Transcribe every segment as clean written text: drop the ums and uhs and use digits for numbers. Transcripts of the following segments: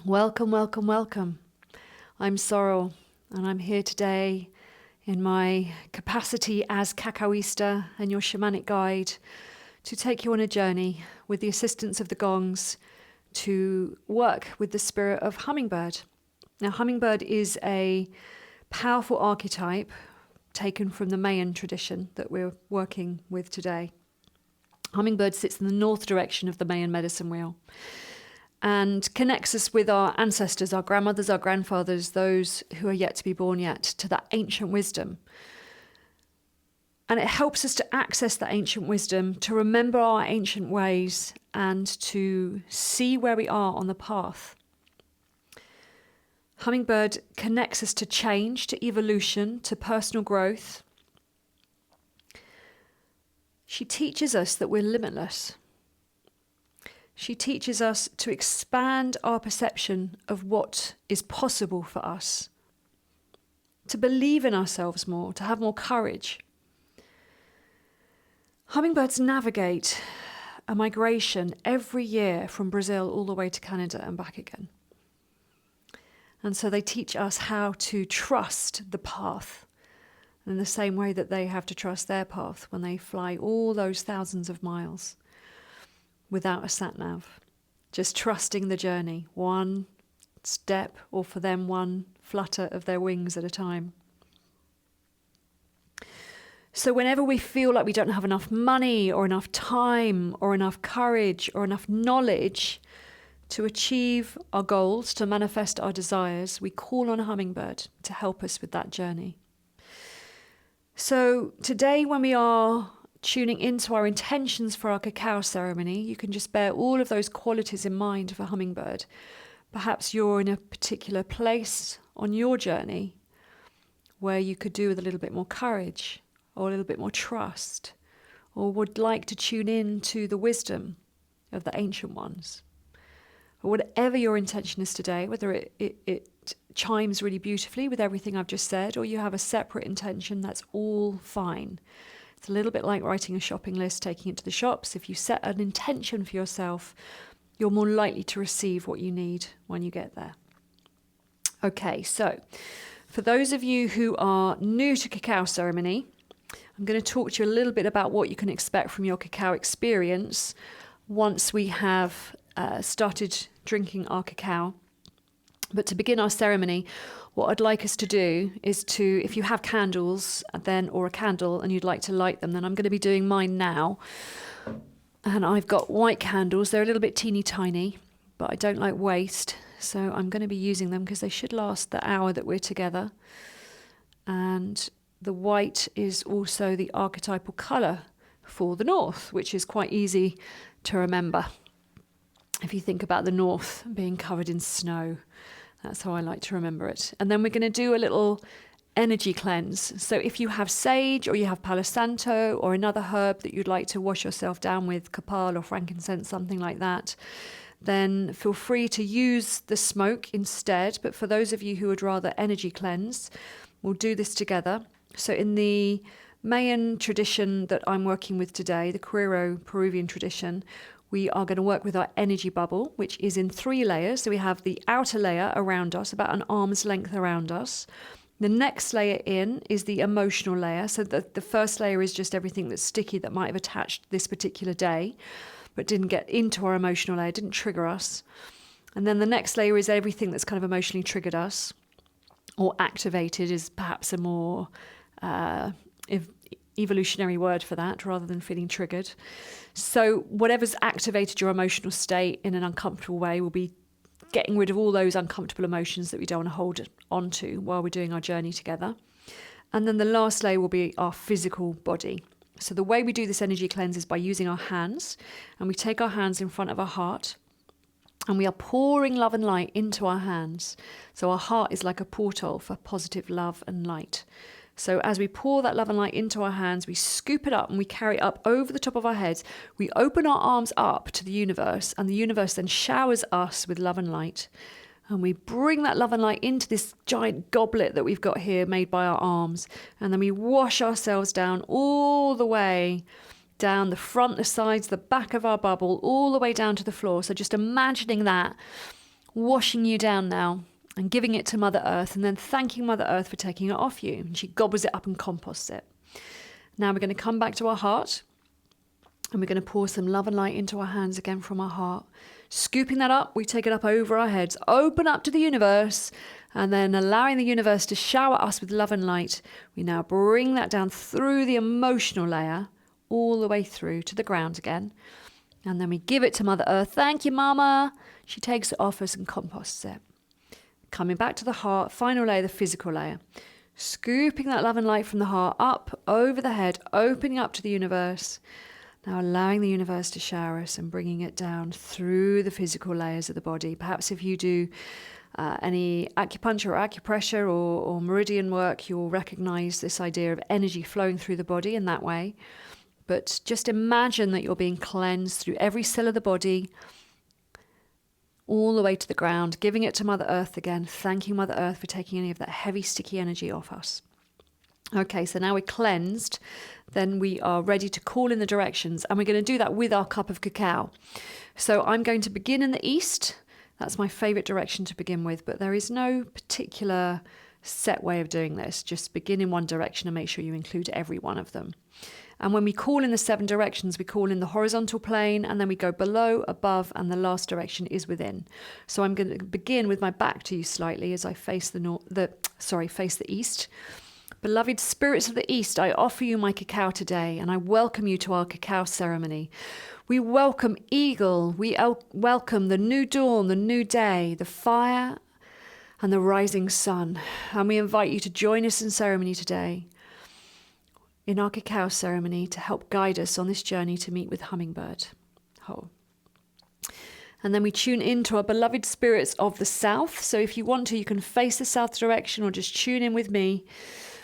Welcome, welcome, welcome. I'm Sorrell, and I'm here today in my capacity as Cacaoista and your shamanic guide to take you on a journey with the assistance of the gongs to work with the spirit of Hummingbird. Now, Hummingbird is a powerful archetype taken from the Mayan tradition that we're working with today. Hummingbird sits in the north direction of the Mayan medicine wheel and connects us with our ancestors, our grandmothers, our grandfathers, those who are yet to be born yet, to that ancient wisdom. And it helps us to access that ancient wisdom, to remember our ancient ways, and to see where we are on the path. Hummingbird connects us to change, to evolution, to personal growth. She teaches us that we're limitless. She teaches us to expand our perception of what is possible for us, to believe in ourselves more, to have more courage. Hummingbirds navigate a migration every year from Brazil all the way to Canada and back again. And so they teach us how to trust the path in the same way that they have to trust their path when they fly all those thousands of miles without a sat-nav, just trusting the journey, one step, or for them, one flutter of their wings at a time. So whenever we feel like we don't have enough money or enough time or enough courage or enough knowledge to achieve our goals, to manifest our desires, we call on a hummingbird to help us with that journey. So today, when we are tuning into our intentions for our cacao ceremony, you can just bear all of those qualities in mind for hummingbird. Perhaps you're in a particular place on your journey where you could do with a little bit more courage or a little bit more trust, or would like to tune in to the wisdom of the ancient ones. Or whatever your intention is today, whether it chimes really beautifully with everything I've just said, or you have a separate intention, that's all fine. It's a little bit like writing a shopping list, taking it to the shops. If you set an intention for yourself, you're more likely to receive what you need when you get there. Okay, so for those of you who are new to cacao ceremony, I'm going to talk to you a little bit about what you can expect from your cacao experience once we have started drinking our cacao. But to begin our ceremony, what I'd like us to do is to, if you have candles then, or a candle, and you'd like to light them, then I'm going to be doing mine now. And I've got white candles. They're a little bit teeny tiny, but I don't like waste. So I'm going to be using them because they should last the hour that we're together. And the white is also the archetypal colour for the north, which is quite easy to remember. If you think about the north being covered in snow, that's how I like to remember it. And then we're going to do a little energy cleanse. So if you have sage or you have Palo Santo or another herb that you'd like to wash yourself down with, copal or frankincense, something like that, then feel free to use the smoke instead. But for those of you who would rather energy cleanse, we'll do this together. So in the Mayan tradition that I'm working with today, the Quiro Peruvian tradition, we are going to work with our energy bubble, which is in 3 layers. So we have the outer layer around us, about an arm's length around us. The next layer in is the emotional layer. So the first layer is just everything that's sticky that might have attached this particular day, but didn't get into our emotional layer, didn't trigger us. And then the next layer is everything that's kind of emotionally triggered us, or activated is perhaps a more evolutionary word for that, rather than feeling triggered. So whatever's activated your emotional state in an uncomfortable way will be getting rid of all those uncomfortable emotions that we don't want to hold on to while we're doing our journey together. And then the last layer will be our physical body. So the way we do this energy cleanse is by using our hands, and we take our hands in front of our heart, and we are pouring love and light into our hands. So our heart is like a portal for positive love and light. So as we pour that love and light into our hands, we scoop it up and we carry it up over the top of our heads. We open our arms up to the universe, and the universe then showers us with love and light. And we bring that love and light into this giant goblet that we've got here made by our arms. And then we wash ourselves down all the way down the front, the sides, the back of our bubble, all the way down to the floor. So just imagining that washing you down now and giving it to Mother Earth, and then thanking Mother Earth for taking it off you. And she gobbles it up and composts it. Now we're going to come back to our heart, and we're going to pour some love and light into our hands again from our heart. Scooping that up, we take it up over our heads, open up to the universe, and then allowing the universe to shower us with love and light. We now bring that down through the emotional layer, all the way through to the ground again. And then we give it to Mother Earth. Thank you, Mama. She takes it off us and composts it. Coming back to the heart, final layer, the physical layer. Scooping that love and light from the heart up over the head, opening up to the universe. Now allowing the universe to shower us and bringing it down through the physical layers of the body. Perhaps if you do any acupuncture or acupressure or meridian work, you'll recognize this idea of energy flowing through the body in that way. But just imagine that you're being cleansed through every cell of the body, all the way to the ground, giving it to Mother Earth again, thanking Mother Earth for taking any of that heavy, sticky energy off us. Okay, so now we're cleansed, then we are ready to call in the directions, and we're going to do that with our cup of cacao. So I'm going to begin in the east. That's my favorite direction to begin with, but there is no particular set way of doing this. Just begin in one direction and make sure you include every one of them. And when we call in the 7 directions, we call in the horizontal plane, and then we go below, above, and the last direction is within. So I'm going to begin with my back to you slightly as I face face the east. Beloved spirits of the East, I offer you my cacao today, and I welcome you to our cacao ceremony. We welcome Eagle, we welcome the new dawn, the new day, the fire and the rising sun. And we invite you to join us in ceremony today, in our cacao ceremony, to help guide us on this journey to meet with Hummingbird. Oh. And then we tune into our beloved spirits of the South. So if you want to, you can face the South direction or just tune in with me.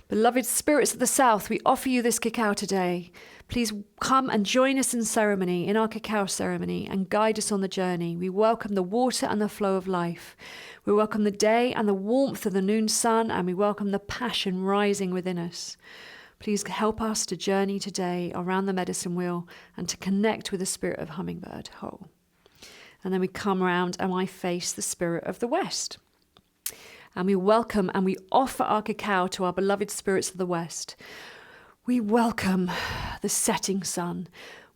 Beloved spirits of the South, we offer you this cacao today. Please come and join us in ceremony, in our cacao ceremony, and guide us on the journey. We welcome the water and the flow of life. We welcome the day and the warmth of the noon sun, and we welcome the passion rising within us. Please help us to journey today around the medicine wheel and to connect with the spirit of Hummingbird whole. And then we come around and I face the spirit of the West. And we welcome and we offer our cacao to our beloved spirits of the West. We welcome the setting sun.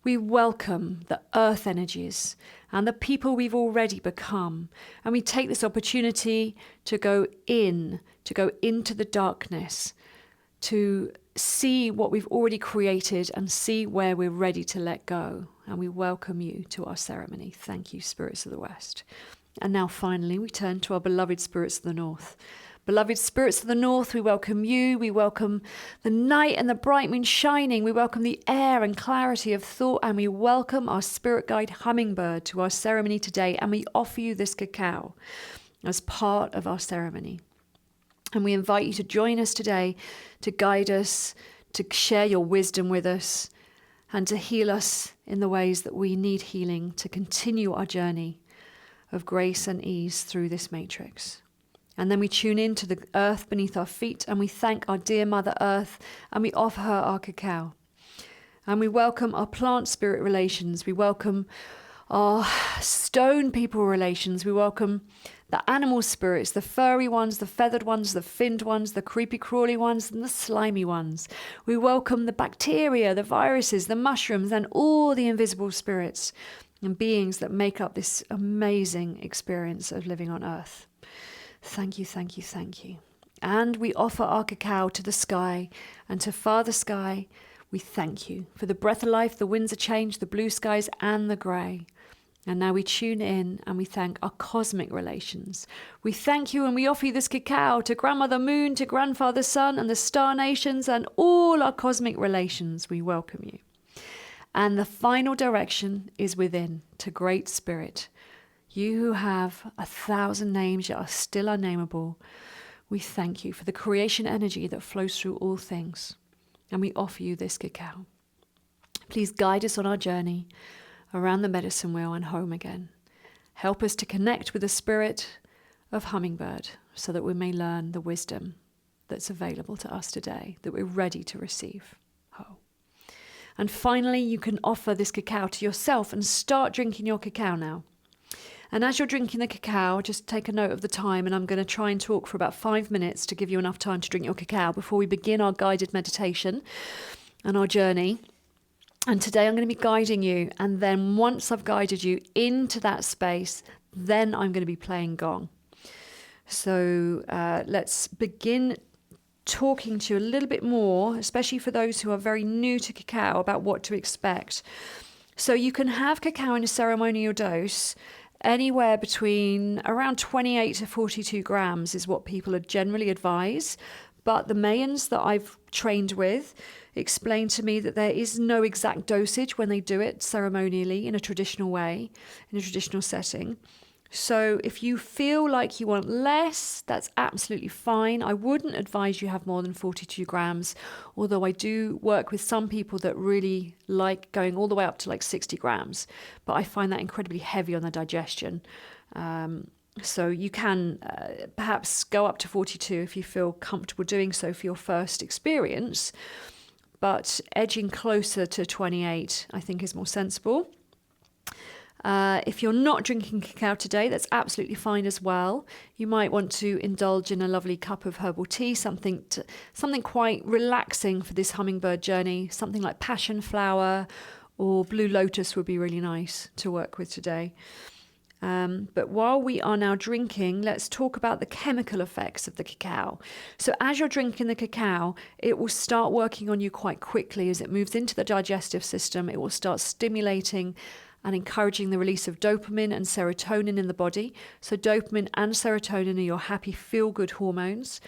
We welcome the earth energies and the people we've already become. And we take this opportunity to go into the darkness, to see what we've already created and see where we're ready to let go. And we welcome you to our ceremony. Thank you, spirits of the West. And now finally, we turn to our beloved spirits of the North. Beloved spirits of the North, we welcome you. We welcome the night and the bright moon shining. We welcome the air and clarity of thought. And we welcome our spirit guide Hummingbird to our ceremony today. And we offer you this cacao as part of our ceremony. And we invite you to join us today, to guide us, to share your wisdom with us, and to heal us in the ways that we need healing to continue our journey of grace and ease through this matrix. And then we tune in to the earth beneath our feet, and we thank our dear Mother Earth, and we offer her our cacao. And we welcome our plant spirit relations. We welcome our stone people relations. We welcome the animal spirits, the furry ones, the feathered ones, the finned ones, the creepy crawly ones, and the slimy ones. We welcome the bacteria, the viruses, the mushrooms, and all the invisible spirits and beings that make up this amazing experience of living on Earth. Thank you, thank you, thank you. And we offer our cacao to the sky, and to Father Sky, we thank you for the breath of life, the winds of change, the blue skies, and the grey. And now we tune in and we thank our cosmic relations. We thank you and we offer you this cacao to Grandmother Moon, to Grandfather Sun, and the star nations, and all our cosmic relations. We welcome you. And the final direction is within, to Great Spirit. You who have 1,000 names yet are still unnameable, we thank you for the creation energy that flows through all things. And we offer you this cacao. Please guide us on our journey around the medicine wheel and home again. Help us to connect with the spirit of Hummingbird so that we may learn the wisdom that's available to us today, that we're ready to receive. Oh. And finally, you can offer this cacao to yourself and start drinking your cacao now. And as you're drinking the cacao, just take a note of the time, and I'm going to try and talk for about 5 minutes to give you enough time to drink your cacao before we begin our guided meditation and our journey. And today I'm going to be guiding you, and then once I've guided you into that space, then I'm going to be playing Gong. So let's begin talking to you a little bit more, especially for those who are very new to cacao, about what to expect. So you can have cacao in a ceremonial dose. Anywhere between around 28 to 42 grams is what people generally advise. But the Mayans that I've trained with explained to me that there is no exact dosage when they do it ceremonially in a traditional way, in a traditional setting. So if you feel like you want less, that's absolutely fine. I wouldn't advise you have more than 42 grams, although I do work with some people that really like going all the way up to like 60 grams, but I find that incredibly heavy on the digestion. So you can perhaps go up to 42 if you feel comfortable doing so for your first experience, but edging closer to 28 I think is more sensible. If you're not drinking cacao today, that's absolutely fine as well. You might want to indulge in a lovely cup of herbal tea, something quite relaxing for this hummingbird journey. Something like passion flower or blue lotus would be really nice to work with today. But while we are now drinking, let's talk about the chemical effects of the cacao. So as you're drinking the cacao, it will start working on you quite quickly. As it moves into the digestive system, it will start stimulating and encouraging the release of dopamine and serotonin in the body. So dopamine and serotonin are your happy, feel-good hormones.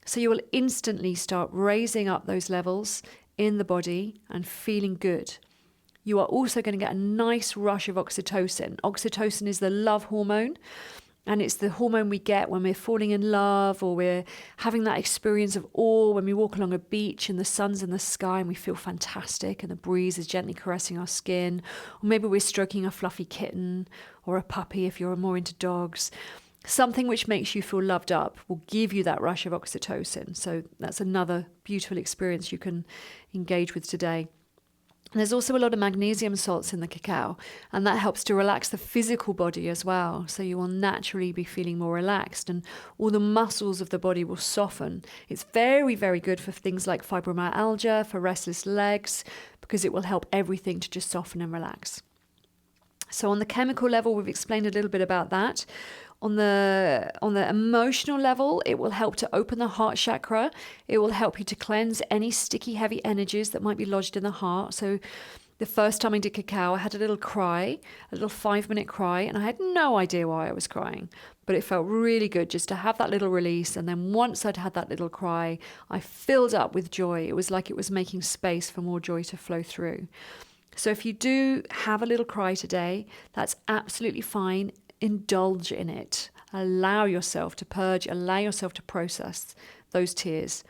So you will instantly start raising up those levels in the body and feeling good. You are also going to get a nice rush of oxytocin. Oxytocin is the love hormone, and it's the hormone we get when we're falling in love or we're having that experience of awe when we walk along a beach and the sun's in the sky and we feel fantastic and the breeze is gently caressing our skin. Or maybe we're stroking a fluffy kitten or a puppy if you're more into dogs. Something which makes you feel loved up will give you that rush of oxytocin. So that's another beautiful experience you can engage with today. There's also a lot of magnesium salts in the cacao, and that helps to relax the physical body as well. So you will naturally be feeling more relaxed and all the muscles of the body will soften. It's very, very good for things like fibromyalgia, for restless legs, because it will help everything to just soften and relax. So on the chemical level, we've explained a little bit about that. On the emotional level, it will help to open the heart chakra. It will help you to cleanse any sticky, heavy energies that might be lodged in the heart. So the first time I did cacao, I had a little cry, a little 5-minute cry, and I had no idea why I was crying. But it felt really good just to have that little release. And then once I'd had that little cry, I filled up with joy. It was like it was making space for more joy to flow through. So if you do have a little cry today, that's absolutely fine. Indulge in it. Allow yourself to purge, allow yourself to process those tears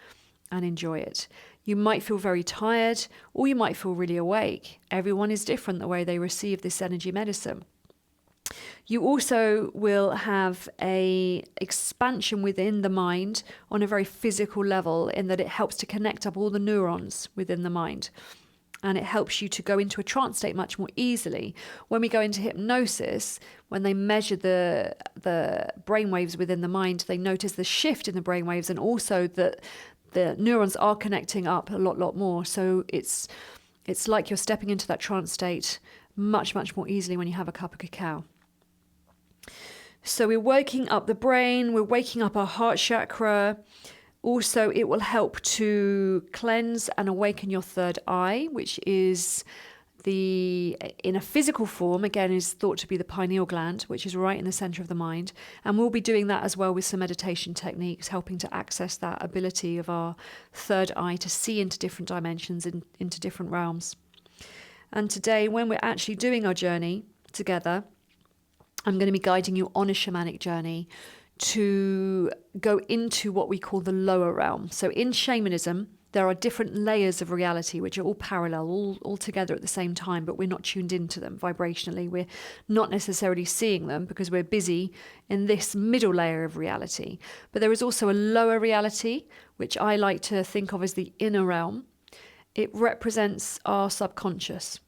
and enjoy it. You might feel very tired or you might feel really awake. Everyone is different the way they receive this energy medicine. You also will have a expansion within the mind on a very physical level in that it helps to connect up all the neurons within the mind. And it helps you to go into a trance state much more easily. When we go into hypnosis, when they measure the brainwaves within the mind, they notice the shift in the brainwaves and also that the neurons are connecting up a lot more. So it's like you're stepping into that trance state much more easily when you have a cup of cacao. So we're waking up the brain, we're waking up our heart chakra. Also, it will help to cleanse and awaken your third eye, which is in a physical form, again, is thought to be the pineal gland, which is right in the center of the mind. And we'll be doing that as well with some meditation techniques, helping to access that ability of our third eye to see into different dimensions, into different realms. And today, when we're actually doing our journey together, I'm going to be guiding you on a shamanic journey to go into what we call the lower realm. So in shamanism, there are different layers of reality which are all parallel, all together at the same time, but we're not tuned into them vibrationally. We're not necessarily seeing them because we're busy in this middle layer of reality. But there is also a lower reality, which I like to think of as the inner realm. It represents our subconscious.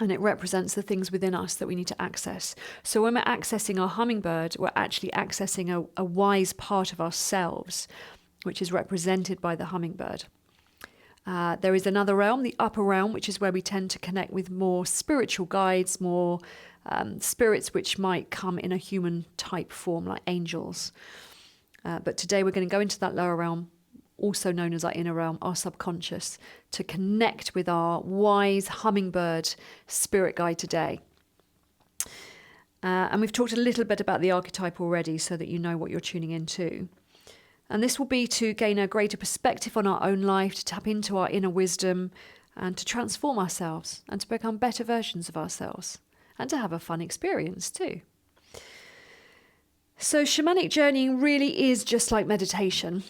And it represents the things within us that we need to access. So when we're accessing our hummingbird, we're actually accessing a wise part of ourselves, which is represented by the hummingbird. There is another realm, the upper realm, which is where we tend to connect with more spiritual guides, more spirits which might come in a human type form, like angels. But today we're going to go into that lower realm, also known as our inner realm, our subconscious, to connect with our wise hummingbird spirit guide today. And we've talked a little bit about the archetype already so that you know what you're tuning into. And this will be to gain a greater perspective on our own life, to tap into our inner wisdom and to transform ourselves and to become better versions of ourselves and to have a fun experience too. So shamanic journeying really is just like meditation,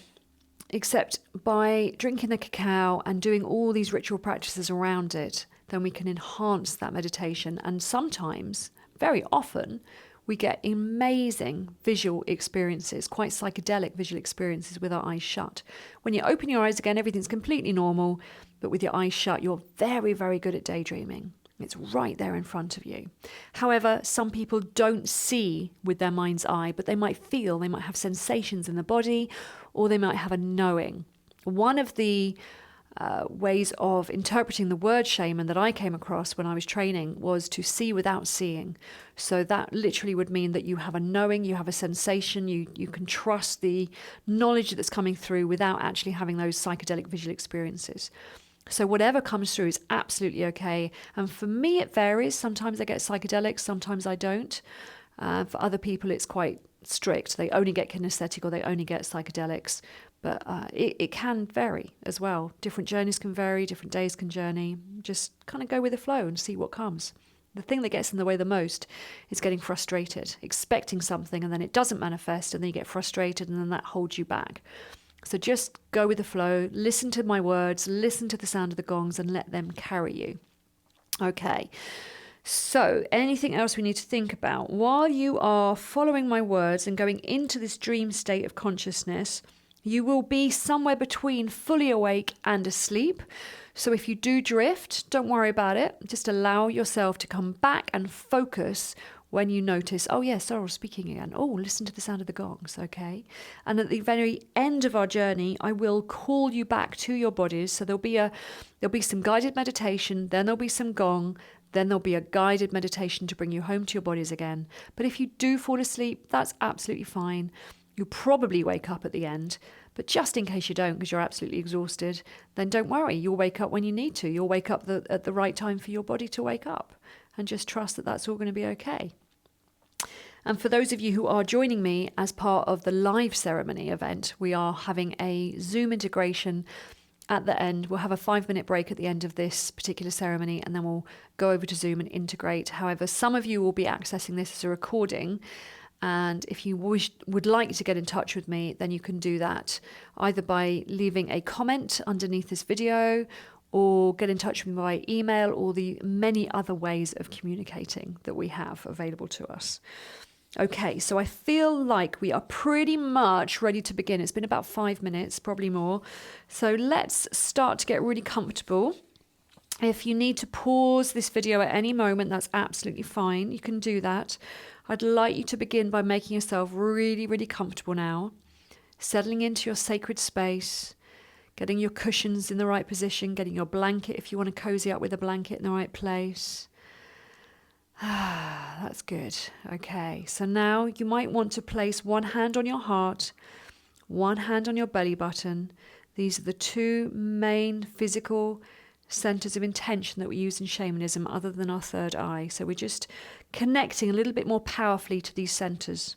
except by drinking the cacao and doing all these ritual practices around it, then we can enhance that meditation. And sometimes, very often, we get amazing visual experiences, quite psychedelic visual experiences with our eyes shut. When you open your eyes again, everything's completely normal, but with your eyes shut, you're very, very good at daydreaming. It's right there in front of you. However, some people don't see with their mind's eye, but they might feel, they might have sensations in the body, or they might have a knowing. One of the ways of interpreting the word shaman that I came across when I was training was to see without seeing. So that literally would mean that you have a knowing, you have a sensation, you can trust the knowledge that's coming through without actually having those psychedelic visual experiences. So whatever comes through is absolutely okay. And for me, it varies. Sometimes I get psychedelics, sometimes I don't. For other people, it's quite strict. They only get kinesthetic or they only get psychedelics. But it can vary as well. Different journeys can vary, different days can journey. Just kind of go with the flow and see what comes. The thing that gets in the way the most is getting frustrated, expecting something and then it doesn't manifest and then you get frustrated and then that holds you back. So just go with the flow, listen to my words, listen to the sound of the gongs and let them carry you. Okay. So anything else we need to think about? While you are following my words and going into this dream state of consciousness, you will be somewhere between fully awake and asleep. So if you do drift, don't worry about it. Just allow yourself to come back and focus when you notice, oh yes, Sorrell's speaking again. Oh, listen to the sound of the gongs, okay? And at the very end of our journey, I will call you back to your bodies. So there'll be some guided meditation, then there'll be some gong, then there'll be a guided meditation to bring you home to your bodies again. But if you do fall asleep, that's absolutely fine. You'll probably wake up at the end, but just in case you don't because you're absolutely exhausted, then don't worry. You'll wake up when you need to. You'll wake up at the right time for your body to wake up and just trust that that's all going to be okay. And for those of you who are joining me as part of the live ceremony event, we are having a Zoom integration at the end. We'll have a 5-minute break at the end of this particular ceremony and then we'll go over to Zoom and integrate. However, some of you will be accessing this as a recording. And if you would like to get in touch with me, then you can do that either by leaving a comment underneath this video or get in touch with me by email or the many other ways of communicating that we have available to us. Okay, so I feel like we are pretty much ready to begin. It's been about 5 minutes, probably more. So let's start to get really comfortable. If you need to pause this video at any moment, that's absolutely fine. You can do that. I'd like you to begin by making yourself really, really comfortable now, settling into your sacred space, getting your cushions in the right position, getting your blanket, if you want to cozy up with a blanket in the right place. That's good. Okay, so now you might want to place one hand on your heart, one hand on your belly button. These are the two main physical centers of intention that we use in shamanism other than our third eye. So we're just connecting a little bit more powerfully to these centers.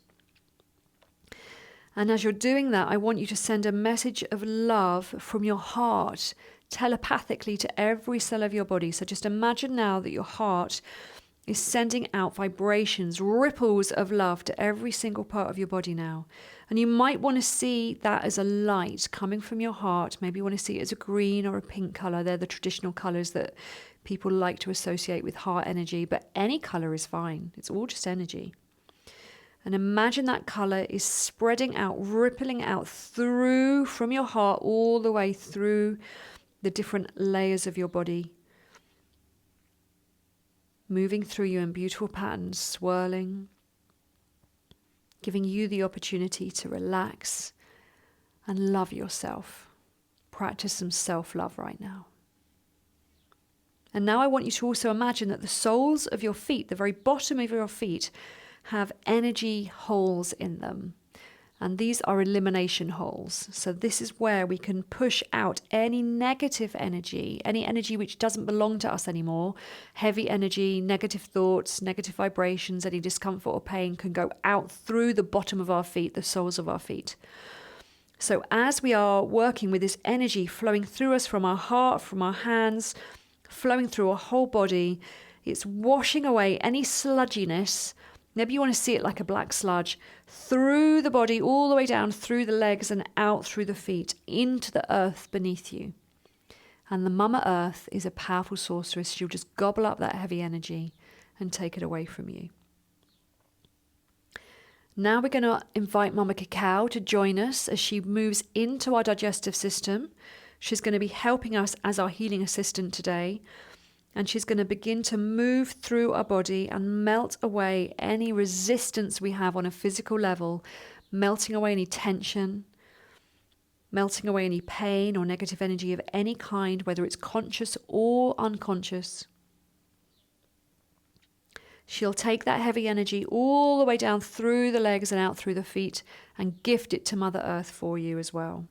And as you're doing that, I want you to send a message of love from your heart telepathically to every cell of your body. So just imagine now that your heart is sending out vibrations, ripples of love to every single part of your body now. And you might want to see that as a light coming from your heart. Maybe you want to see it as a green or a pink color. They're the traditional colors that people like to associate with heart energy, but any color is fine. It's all just energy. And imagine that color is spreading out, rippling out through from your heart all the way through the different layers of your body. moving through you in beautiful patterns, swirling, giving you the opportunity to relax and love yourself. Practice some self-love right now. And now I want you to also imagine that the soles of your feet, the very bottom of your feet, have energy holes in them. And these are elimination holes. So this is where we can push out any negative energy, any energy which doesn't belong to us anymore. Heavy energy, negative thoughts, negative vibrations, any discomfort or pain can go out through the bottom of our feet, the soles of our feet. So as we are working with this energy flowing through us from our heart, from our hands, flowing through our whole body, it's washing away any sludginess. Maybe you want to see it like a black sludge through the body, all the way down through the legs and out through the feet, into the earth beneath you. And the Mama Earth is a powerful sorceress. She'll just gobble up that heavy energy and take it away from you. Now we're going to invite Mama Cacao to join us as she moves into our digestive system. She's going to be helping us as our healing assistant today. And she's going to begin to move through our body and melt away any resistance we have on a physical level, melting away any tension, melting away any pain or negative energy of any kind, whether it's conscious or unconscious. She'll take that heavy energy all the way down through the legs and out through the feet and gift it to Mother Earth for you as well.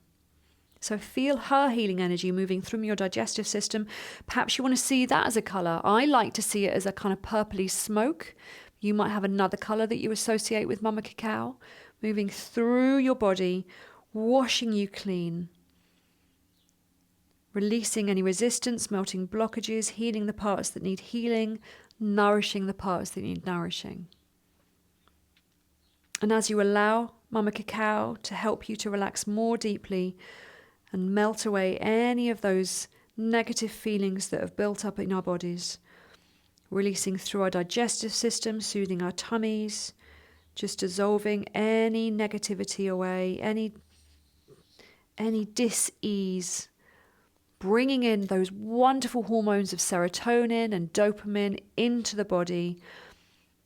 So feel her healing energy moving through your digestive system. Perhaps you want to see that as a colour. I like to see it as a kind of purpley smoke. You might have another colour that you associate with Mama Cacao, moving through your body, washing you clean, releasing any resistance, melting blockages, healing the parts that need healing, nourishing the parts that need nourishing. And as you allow Mama Cacao to help you to relax more deeply and melt away any of those negative feelings that have built up in our bodies, releasing through our digestive system, soothing our tummies, just dissolving any negativity away, any dis-ease, bringing in those wonderful hormones of serotonin and dopamine into the body,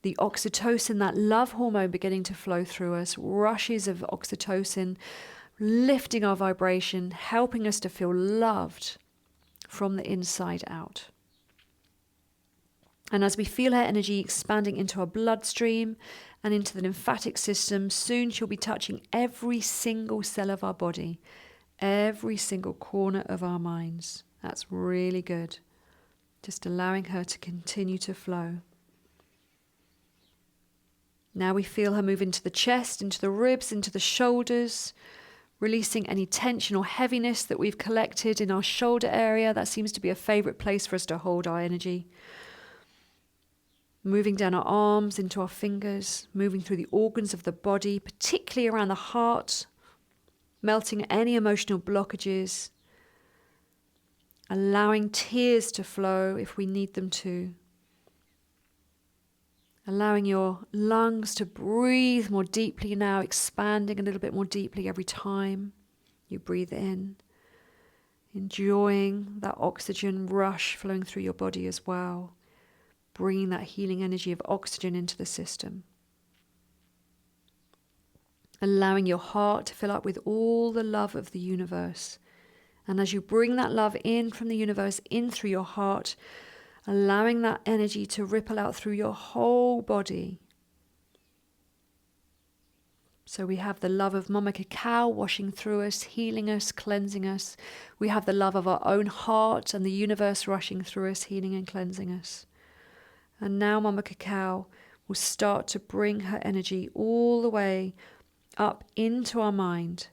the oxytocin, that love hormone beginning to flow through us, rushes of oxytocin, lifting our vibration, helping us to feel loved from the inside out. And as we feel her energy expanding into our bloodstream and into the lymphatic system, soon she'll be touching every single cell of our body, every single corner of our minds. That's really good. Just allowing her to continue to flow. Now we feel her move into the chest, into the ribs, into the shoulders, releasing any tension or heaviness that we've collected in our shoulder area. That seems to be a favourite place for us to hold our energy. Moving down our arms into our fingers, moving through the organs of the body, particularly around the heart, melting any emotional blockages, allowing tears to flow if we need them to. Allowing your lungs to breathe more deeply now, expanding a little bit more deeply every time you breathe in. Enjoying that oxygen rush flowing through your body as well, bringing that healing energy of oxygen into the system. Allowing your heart to fill up with all the love of the universe. And as you bring that love in from the universe, in through your heart, allowing that energy to ripple out through your whole body. So we have the love of Mama Cacao washing through us, healing us, cleansing us. We have the love of our own heart and the universe rushing through us, healing and cleansing us. And now Mama Cacao will start to bring her energy all the way up into our mind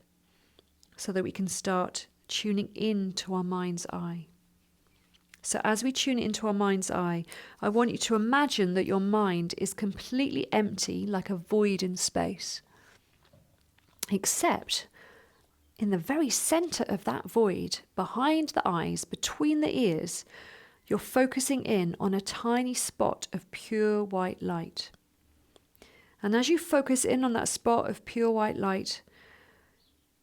so that we can start tuning into our mind's eye. So as we tune into our mind's eye, I want you to imagine that your mind is completely empty, like a void in space. Except in the very center of that void, behind the eyes, between the ears, you're focusing in on a tiny spot of pure white light. And as you focus in on that spot of pure white light,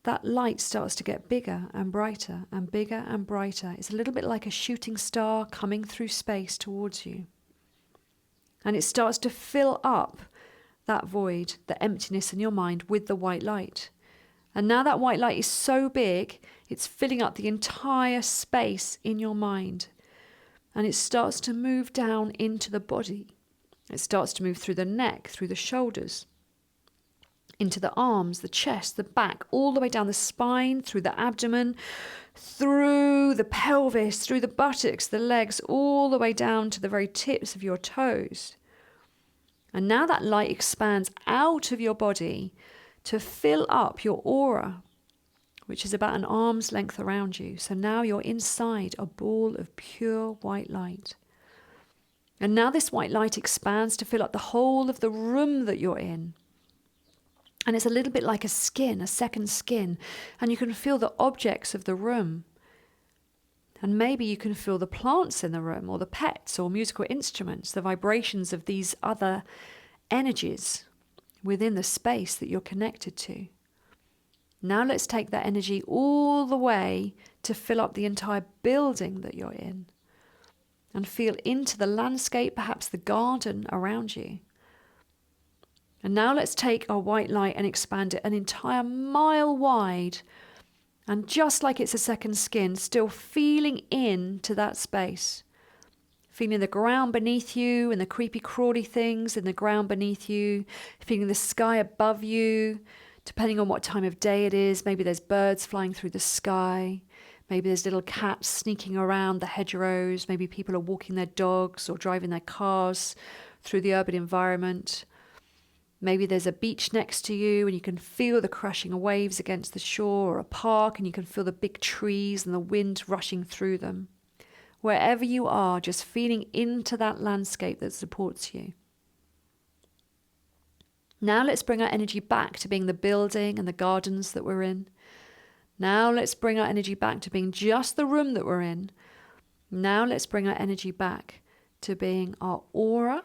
that light starts to get bigger and brighter and bigger and brighter. It's a little bit like a shooting star coming through space towards you. And it starts to fill up that void, the emptiness in your mind, with the white light. And now that white light is so big, it's filling up the entire space in your mind. And it starts to move down into the body. It starts to move through the neck, through the shoulders, into the arms, the chest, the back, all the way down the spine, through the abdomen, through the pelvis, through the buttocks, the legs, all the way down to the very tips of your toes. And now that light expands out of your body to fill up your aura, which is about an arm's length around you. So now you're inside a ball of pure white light. And now this white light expands to fill up the whole of the room that you're in. And it's a little bit like a skin, a second skin. And you can feel the objects of the room. And maybe you can feel the plants in the room, or the pets, or musical instruments, the vibrations of these other energies within the space that you're connected to. Now let's take that energy all the way to fill up the entire building that you're in. And feel into the landscape, perhaps the garden around you. And now let's take our white light and expand it an entire mile wide. And just like it's a second skin, still feeling into that space. Feeling the ground beneath you and the creepy crawly things in the ground beneath you. Feeling the sky above you, depending on what time of day it is. Maybe there's birds flying through the sky. Maybe there's little cats sneaking around the hedgerows. Maybe people are walking their dogs or driving their cars through the urban environment. Maybe there's a beach next to you and you can feel the crashing waves against the shore, or a park and you can feel the big trees and the wind rushing through them. Wherever you are, just feeling into that landscape that supports you. Now let's bring our energy back to being the building and the gardens that we're in. Now let's bring our energy back to being just the room that we're in. Now let's bring our energy back to being our aura.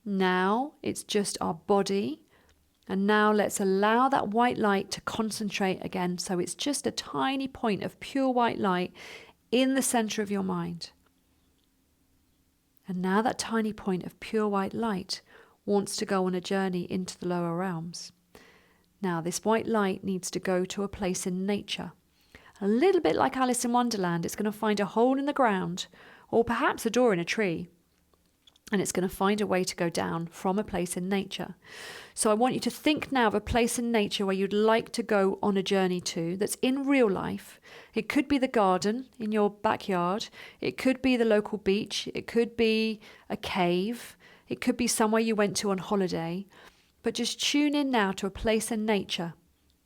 Now it's just our body. And now let's allow that white light to concentrate again. So it's just a tiny point of pure white light in the center of your mind. And now that tiny point of pure white light wants to go on a journey into the lower realms. Now this white light needs to go to a place in nature. A little bit like Alice in Wonderland, it's going to find a hole in the ground, or perhaps a door in a tree. And it's going to find a way to go down from a place in nature. So I want you to think now of a place in nature where you'd like to go on a journey to, that's in real life. It could be the garden in your backyard. It could be the local beach. It could be a cave. It could be somewhere you went to on holiday. But just tune in now to a place in nature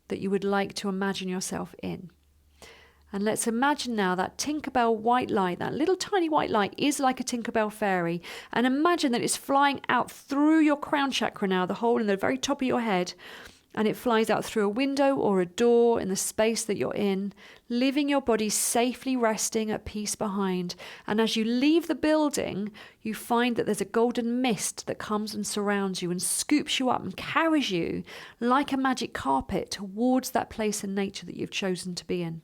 that you would like to imagine yourself in. And let's imagine now that Tinkerbell white light, that little tiny white light is like a Tinkerbell fairy. And imagine that it's flying out through your crown chakra now, the hole in the very top of your head. And it flies out through a window or a door in the space that you're in, leaving your body safely resting at peace behind. And as you leave the building, you find that there's a golden mist that comes and surrounds you and scoops you up and carries you like a magic carpet towards that place in nature that you've chosen to be in.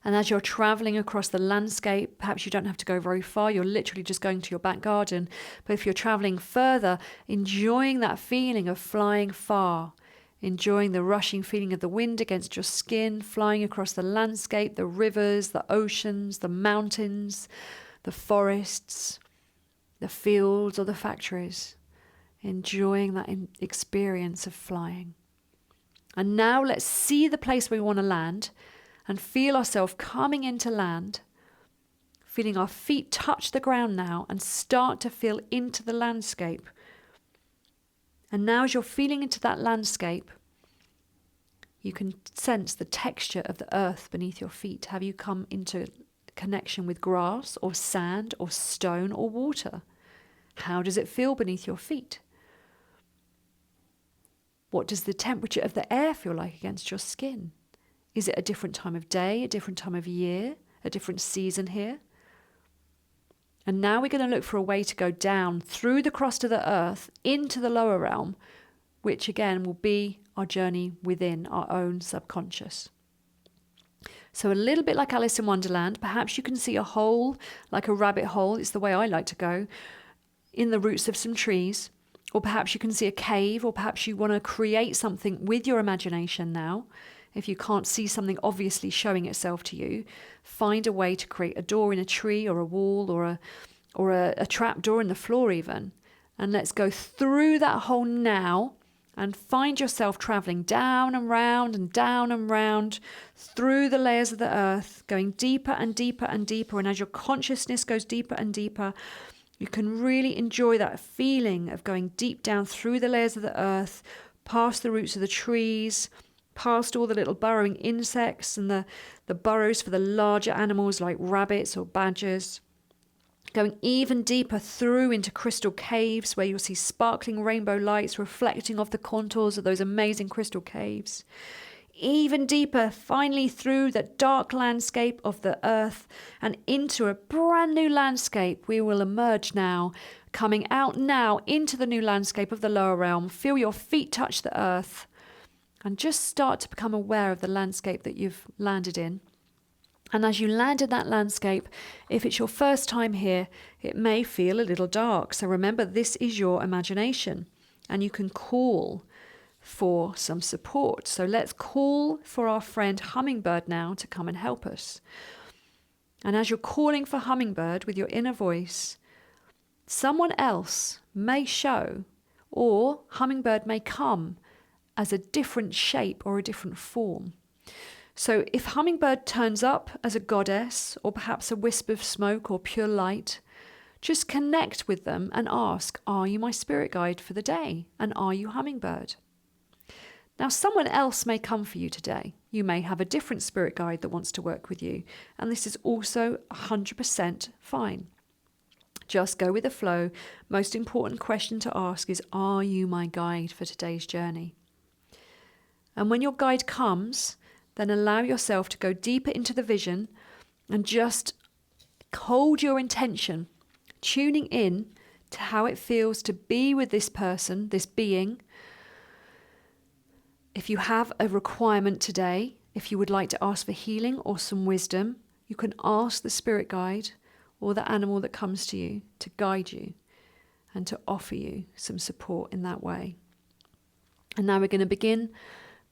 And as you're traveling across the landscape, perhaps you don't have to go very far, you're literally just going to your back garden. But if you're traveling further, enjoying that feeling of flying far, enjoying the rushing feeling of the wind against your skin, flying across the landscape, the rivers, the oceans, the mountains, the forests, the fields or the factories, enjoying that experience of flying. And now let's see the place where we want to land, and feel ourselves coming into land, feeling our feet touch the ground now and start to feel into the landscape. And now as you're feeling into that landscape, you can sense the texture of the earth beneath your feet. Have you come into connection with grass or sand or stone or water? How does it feel beneath your feet? What does the temperature of the air feel like against your skin? Is it a different time of day, a different time of year, a different season here? And now we're going to look for a way to go down through the crust of the earth into the lower realm, which again will be our journey within our own subconscious. So a little bit like Alice in Wonderland, perhaps you can see a hole, like a rabbit hole. It's the way I like to go. in the roots of some trees, or perhaps you can see a cave, or perhaps you want to create something with your imagination now. If you can't see something obviously showing itself to you, find a way to create a door in a tree or a wall or a trap door in the floor even. And let's go through that hole now and find yourself traveling down and round and down and round through the layers of the earth, going deeper and deeper and deeper. And as your consciousness goes deeper and deeper, you can really enjoy that feeling of going deep down through the layers of the earth, past the roots of the trees, past all the little burrowing insects and the burrows for the larger animals like rabbits or badgers. Going even deeper through into crystal caves where you'll see sparkling rainbow lights reflecting off the contours of those amazing crystal caves. Even deeper, finally through the dark landscape of the earth and into a brand new landscape. We will emerge now, coming out now into the new landscape of the lower realm. Feel your feet touch the earth and just start to become aware of the landscape that you've landed in. And as you land in that landscape, if it's your first time here, it may feel a little dark. So remember, this is your imagination and you can call for some support. So let's call for our friend Hummingbird now to come and help us. And as you're calling for Hummingbird with your inner voice, someone else may show, or Hummingbird may come as a different shape or a different form. So if Hummingbird turns up as a goddess or perhaps a wisp of smoke or pure light, just connect with them and ask, are you my spirit guide for the day? And are you Hummingbird? Now, someone else may come for you today. You may have a different spirit guide that wants to work with you. And this is also 100% fine. Just go with the flow. Most important question to ask is, are you my guide for today's journey? And when your guide comes, then allow yourself to go deeper into the vision and just hold your intention, tuning in to how it feels to be with this person, this being. If you have a requirement today, if you would like to ask for healing or some wisdom, you can ask the spirit guide or the animal that comes to you to guide you and to offer you some support in that way. And now we're going to begin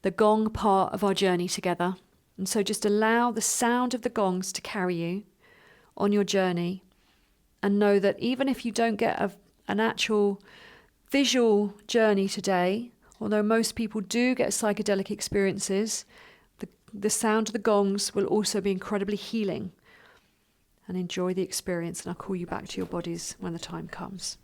the gong part of our journey together. And so just allow the sound of the gongs to carry you on your journey, and know that even if you don't get an actual visual journey today, although most people do get psychedelic experiences, the sound of the gongs will also be incredibly healing. And enjoy the experience, and I'll call you back to your bodies when the time comes.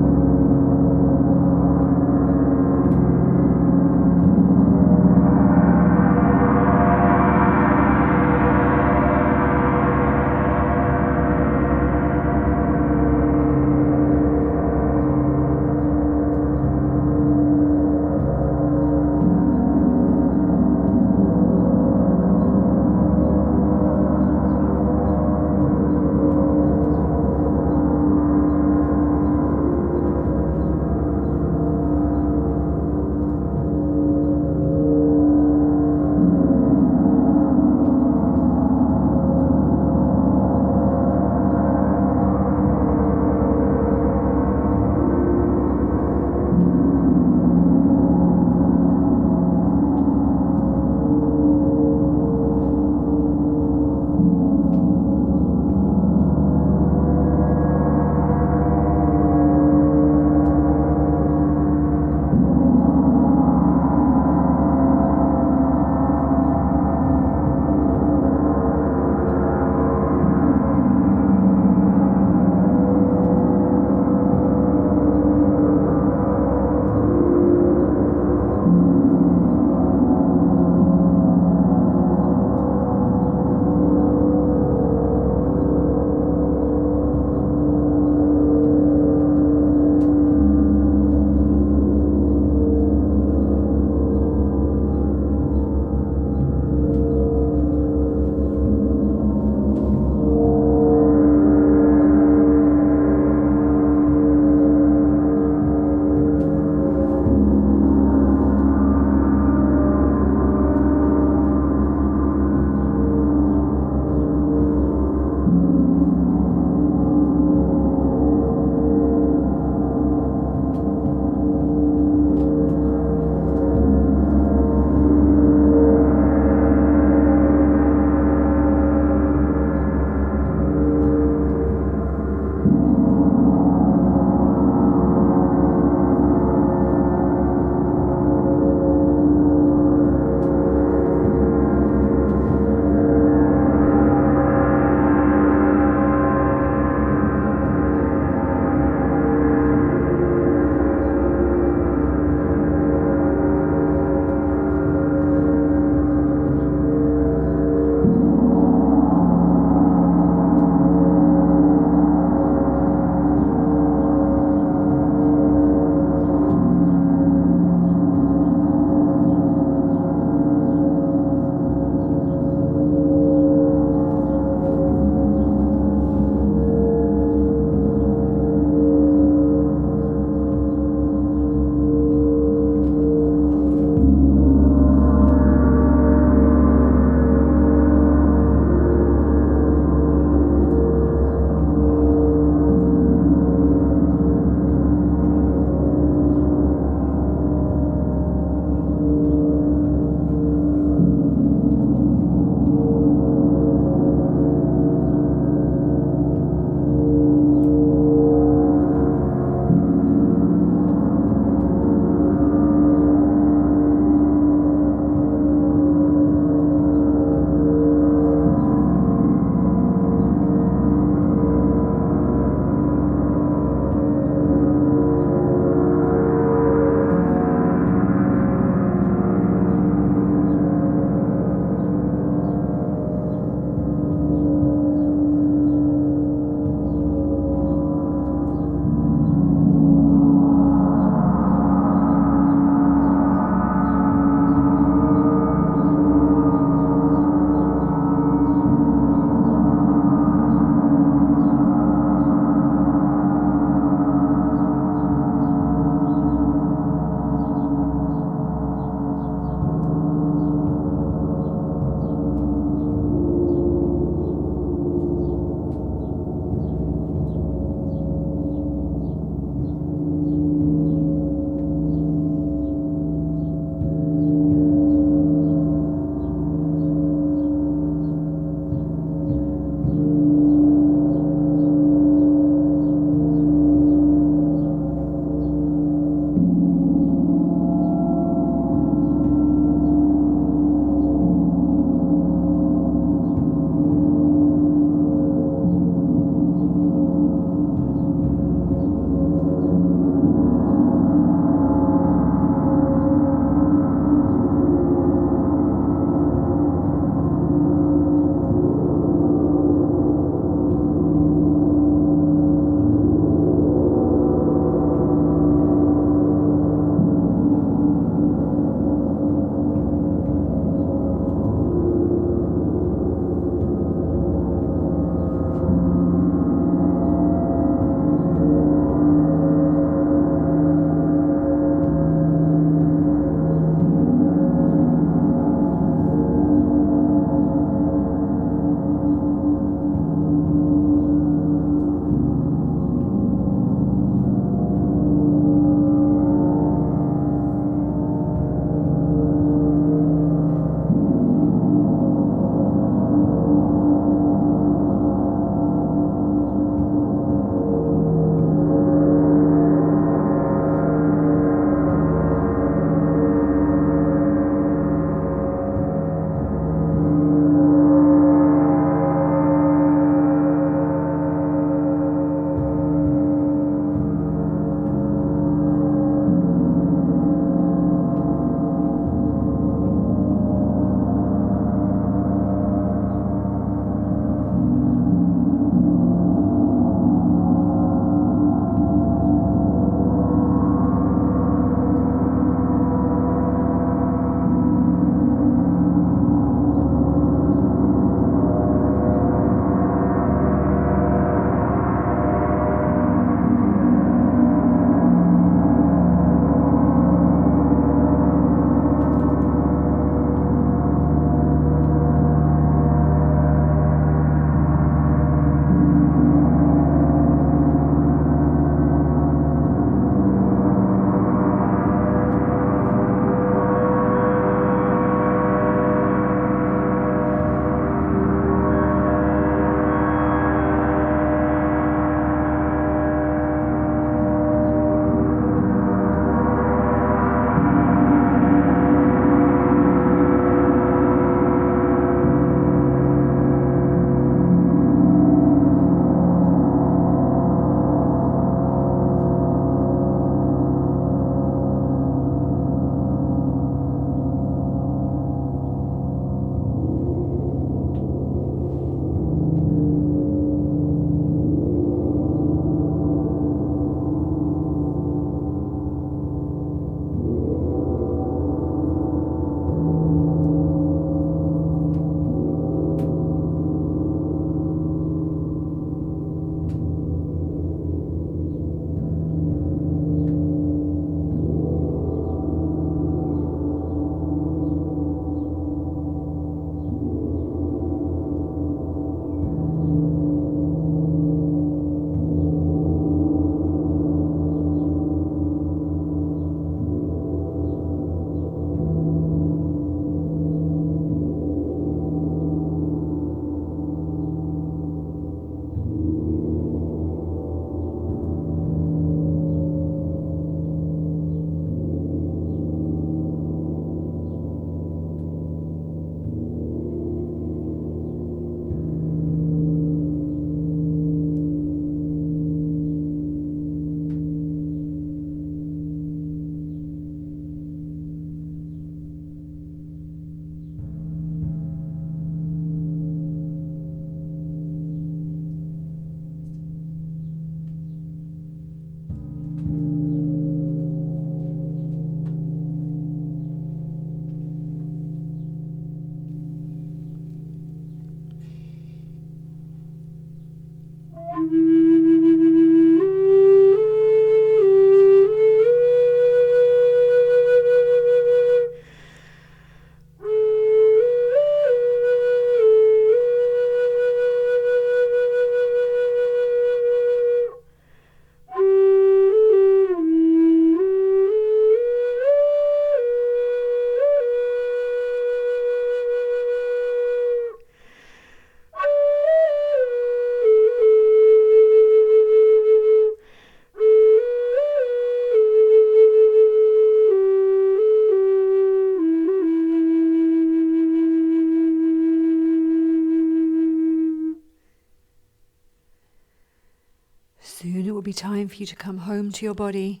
be time for you to come home to your body.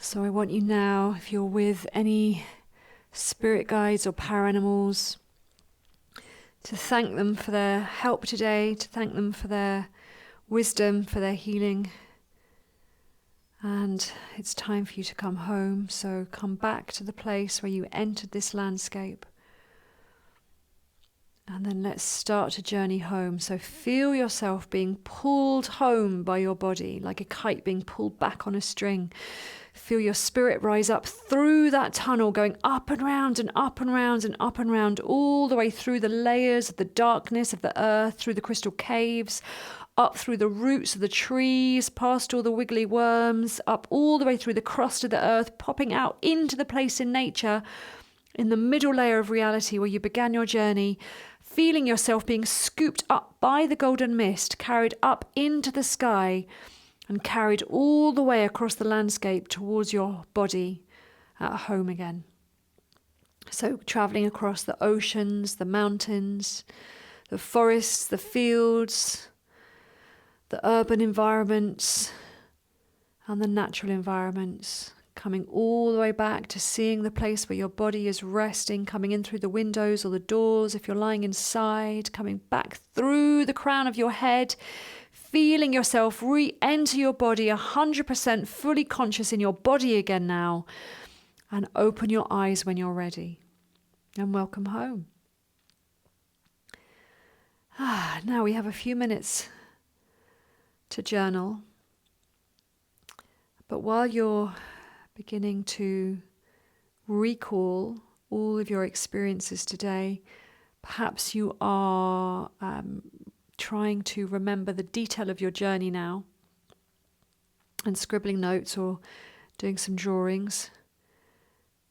So I want you now, if you're with any spirit guides or para-animals, to thank them for their help today, to thank them for their wisdom, for their healing. And it's time for you to come home. So come back to the place where you entered this landscape. And then let's start to journey home. So feel yourself being pulled home by your body, like a kite being pulled back on a string. Feel your spirit rise up through that tunnel, going up and round and up and round and up and round, all the way through the layers of the darkness of the earth, through the crystal caves, up through the roots of the trees, past all the wiggly worms, up all the way through the crust of the earth, popping out into the place in nature, in the middle layer of reality where you began your journey, feeling yourself being scooped up by the golden mist, carried up into the sky, and carried all the way across the landscape towards your body at home again. So travelling across the oceans, the mountains, the forests, the fields, the urban environments, and the natural environments, coming all the way back to seeing the place where your body is resting, coming in through the windows or the doors if you're lying inside, coming back through the crown of your head, feeling yourself re-enter your body 100% fully conscious in your body again now, and open your eyes when you're ready. And welcome home. Now we have a few minutes to journal. But while you're beginning to recall all of your experiences today, perhaps you are trying to remember the detail of your journey now and scribbling notes or doing some drawings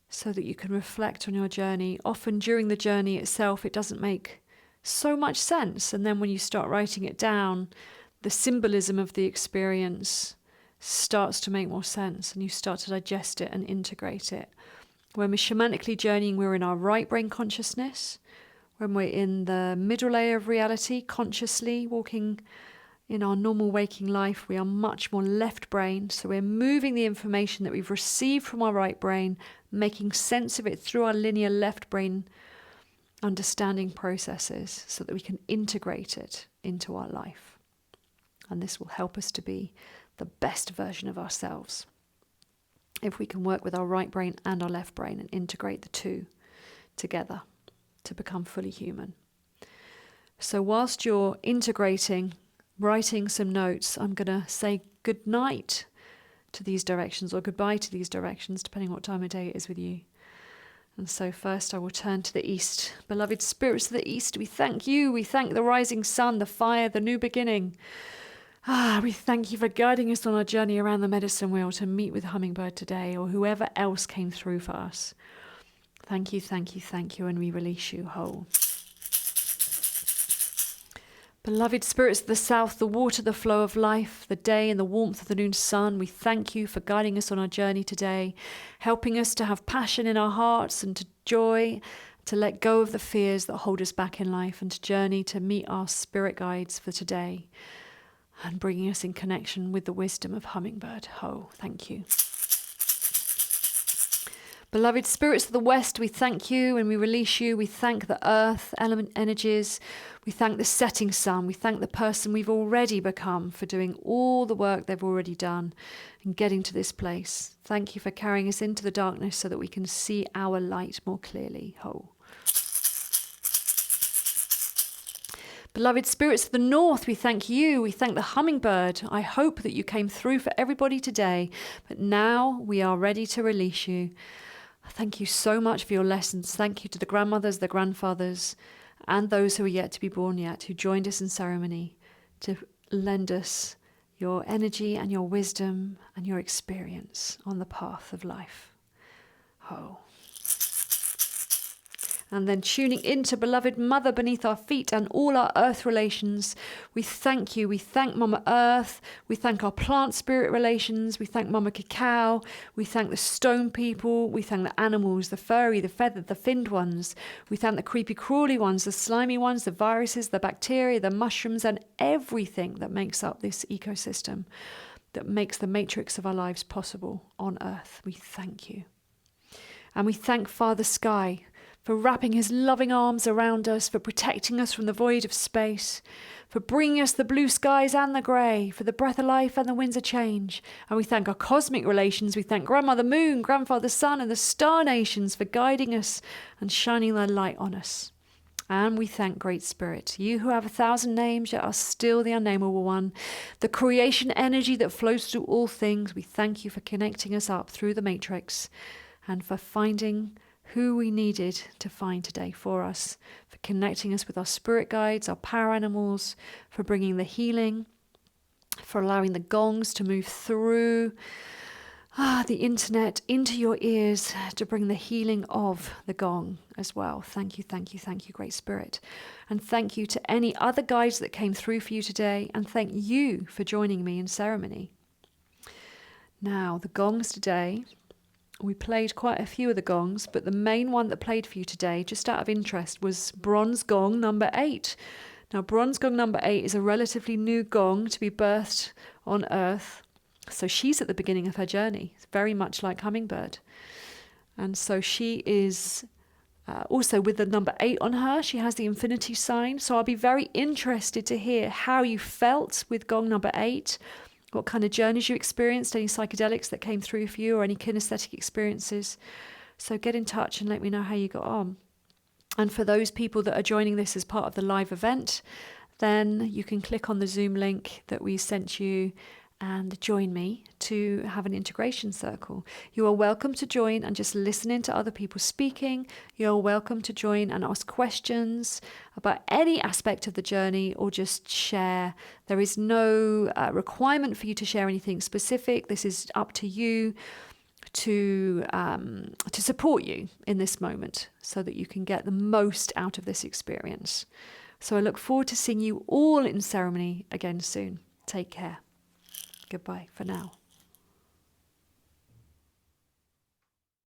so that you can reflect on your journey. Often during the journey itself, it doesn't make so much sense. And then when you start writing it down, the symbolism of the experience starts to make more sense and you start to digest it and integrate it. When we're shamanically journeying, we're in our right brain consciousness. When we're in the middle layer of reality, consciously walking in our normal waking life, we are much more left brain. So we're moving the information that we've received from our right brain, making sense of it through our linear left brain understanding processes so that we can integrate it into our life. And this will help us to be the best version of ourselves if we can work with our right brain and our left brain and integrate the two together to become fully human. So whilst you're integrating, writing some notes, I'm going to say good night to these directions or goodbye to these directions, depending on what time of day it is with you. And so first I will turn to the east. Beloved spirits of the east, we thank you. We thank the rising sun, the fire, the new beginning. We thank you for guiding us on our journey around the medicine wheel to meet with Hummingbird today, or whoever else came through for us. Thank you, thank you, thank you, and we release you whole. Beloved spirits of the south, the water, the flow of life, the day and the warmth of the noon sun, we thank you for guiding us on our journey today, helping us to have passion in our hearts and to joy, to let go of the fears that hold us back in life and to journey to meet our spirit guides for today and bringing us in connection with the wisdom of Hummingbird. Thank you. Beloved spirits of the west, we thank you and we release you. We thank the earth, element energies. We thank the setting sun. We thank the person we've already become for doing all the work they've already done and getting to this place. Thank you for carrying us into the darkness so that we can see our light more clearly. Beloved spirits of the north, we thank you. We thank the hummingbird. I hope that you came through for everybody today, but now we are ready to release you. Thank you so much for your lessons. Thank you to the grandmothers, the grandfathers, and those who are yet to be born yet, who joined us in ceremony to lend us your energy and your wisdom and your experience on the path of life. And then tuning into beloved Mother beneath our feet and all our earth relations. We thank you. We thank Mama Earth. We thank our plant spirit relations. We thank Mama Cacao. We thank the stone people. We thank the animals, the furry, the feathered, the finned ones. We thank the creepy crawly ones, the slimy ones, the viruses, the bacteria, the mushrooms, and everything that makes up this ecosystem, that makes the matrix of our lives possible on Earth. We thank you. And we thank Father Sky for wrapping his loving arms around us, for protecting us from the void of space, for bringing us the blue skies and the grey, for the breath of life and the winds of change. And we thank our cosmic relations. We thank Grandmother Moon, Grandfather Sun, and the star nations for guiding us and shining their light on us. And we thank Great Spirit, you who have 1,000 names, yet are still the unnameable one, the creation energy that flows through all things. We thank you for connecting us up through the matrix and for finding who we needed to find today for us, for connecting us with our spirit guides, our power animals, for bringing the healing, for allowing the gongs to move through the internet into your ears to bring the healing of the gong as well. Thank you, thank you, thank you, Great Spirit. And thank you to any other guides that came through for you today. And thank you for joining me in ceremony. Now, the gongs today, we played quite a few of the gongs, but the main one that played for you today, just out of interest, was bronze gong number 8. Now, bronze gong number 8 is a relatively new gong to be birthed on Earth. So she's at the beginning of her journey. It's very much like Hummingbird. And so she is also with the number 8 on her. She has the infinity sign. So I'll be very interested to hear how you felt with gong number 8. What kind of journeys you experienced, any psychedelics that came through for you, or any kinesthetic experiences. So get in touch and let me know how you got on. And for those people that are joining this as part of the live event, then you can click on the Zoom link that we sent you and join me to have an integration circle. You are welcome to join and just listen in to other people speaking. You're welcome to join and ask questions about any aspect of the journey or just share. There is no requirement for you to share anything specific. This is up to you to support you in this moment so that you can get the most out of this experience. So I look forward to seeing you all in ceremony again soon. Take care. Goodbye for now.